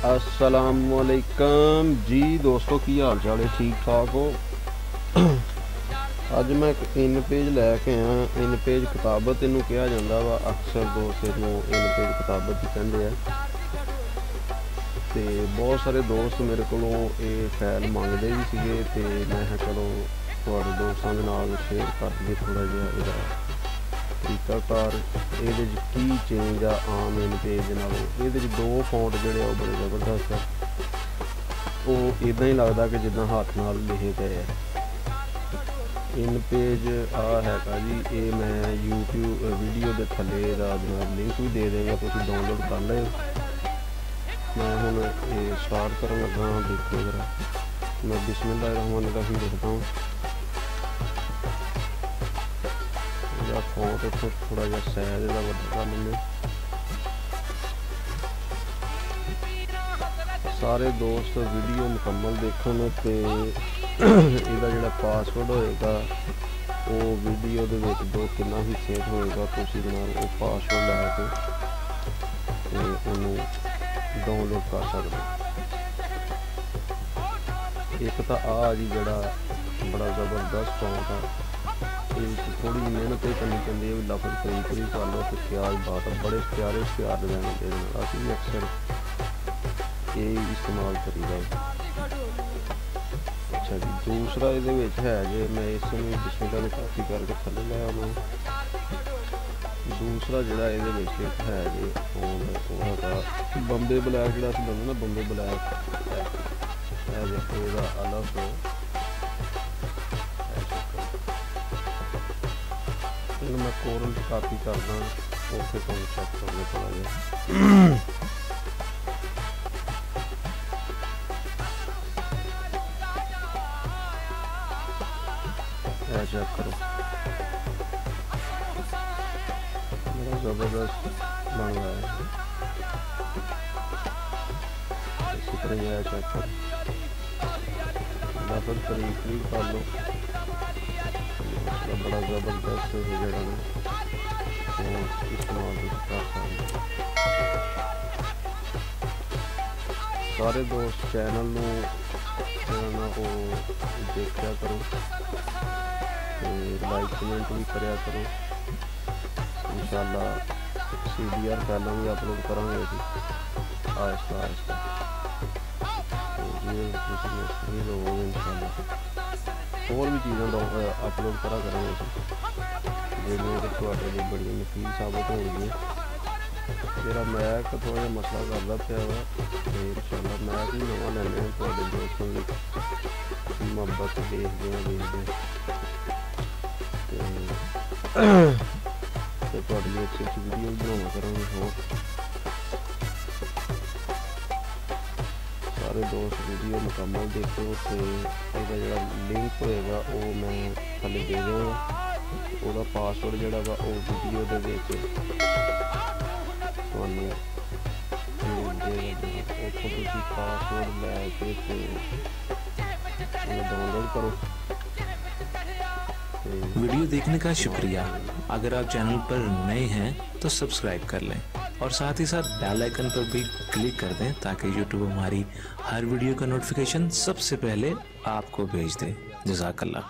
अस्सलामुअलैकुम जी दोस्तों, की हाल चाल है? ठीक ठाक हो? अज मैं इनपेज लैके आया। इनपेज किताबत इनू कहा जाता वा, अक्सर दोस्त इनू इनपेज किताबत ही कहते हैं। तो बहुत सारे दोस्त मेरे को ये फाइल मंगते भी सीगे, तो मैं चलो थोड़े दोस्तों के नाल शेयर कर दिए थोड़ा जिहा तरीकाकार। ये की चेंज आ आम इनपेज नालों, ये दो फॉन्ट जोड़े बड़े जबरदस्त है। वो इदा ही लगता कि जिदा हाथ नाल लिखे गए है। इनपेज आ है जी, ये मैं यूट्यूब वीडियो के थले जनाब लिंक भी दे देंगे, तुम डाउनलोड कर लो। मैं हुण ये स्टार्ट करन लगा, देखो जरा। मैं बिस्मिल्लाहिर्रहमानिर्रहीम लिखता हूँ। फॉन्ट इतना थोड़ा जहा साइज का वड्डा कर लेंगे। सारे दोस्त वीडियो मुकम्मल देखन, तो इसका जोड़ा पासवर्ड होएगा वो वीडियो के दो कितना हिस्से होएगा, तुसीं जनाब वो पासवर्ड लैके उन्होंने डाउनलोड कर सकते। एक तो आ जी जड़ा बड़ा ज़बरदस्त फॉन्ट है, थोड़ी मेहनत ही करनी चाहिए, लफज करीब कर लो तो क्या बात है। बड़े प्यारे प्यार डिजाइन दे देना, असीं भी अक्सर यही इस्तेमाल करीदा। अच्छा जी, दूसरा ये है जो मैं इसमें बिस्मिल्लाह में काफ़ी करके थले लाया मैं। दूसरा जोड़ा ये है जो फोन वो बंबे ब्लैक जो बनते ना, बंबे ब्लैक अलग मैं कोरल कापी करना, उसे तुम चेक करने थोड़ा जहा। चेक करो, बड़ा जबरदस्त बन रहा है। इसी तरह यह चेक करो, लफज करीब कर लो, बड़ा ज़बरदस्त जड़ा इस्तेमाल कर सकते। सारे दोस्त चैनल वो देखा करो, लाइक कमेंट भी करा करो। इंशाल्लाह CDR फाइलों भी अपलोड करांगे जी आहिस्ता आहिस्ता, लोग इंशाल्लाह और भी चीज़ें अपलोड करा करेंगे जो थोड़े बड़ी मफीद साबित होगी। मेरा मैक थोड़ा जहा मसला करता पाया वा, तो इंशाल्लाह मैक भी नवा लैने थोड़े दोस्तों की मुहब्बत देखते थोड़े लिए अच्छी अच्छी वीडियो बनाया करेंगे। हो सारे दोस्त वीडियो मुकम्मल देखो, तो इसका जो लिंक होएगा वो मैं थले दे दूँगा। वो पासवर्ड जोड़ा वा वो वीडियो के पासवर्ड लैके डाउनलोड करो। वीडियो देखने का शुक्रिया। अगर आप चैनल पर नए हैं तो सब्सक्राइब कर लें और साथ ही साथ बेल आइकन पर भी क्लिक कर दें ताकि यूट्यूब हमारी हर वीडियो का नोटिफिकेशन सबसे पहले आपको भेज दे। जज़ाकल्लाह।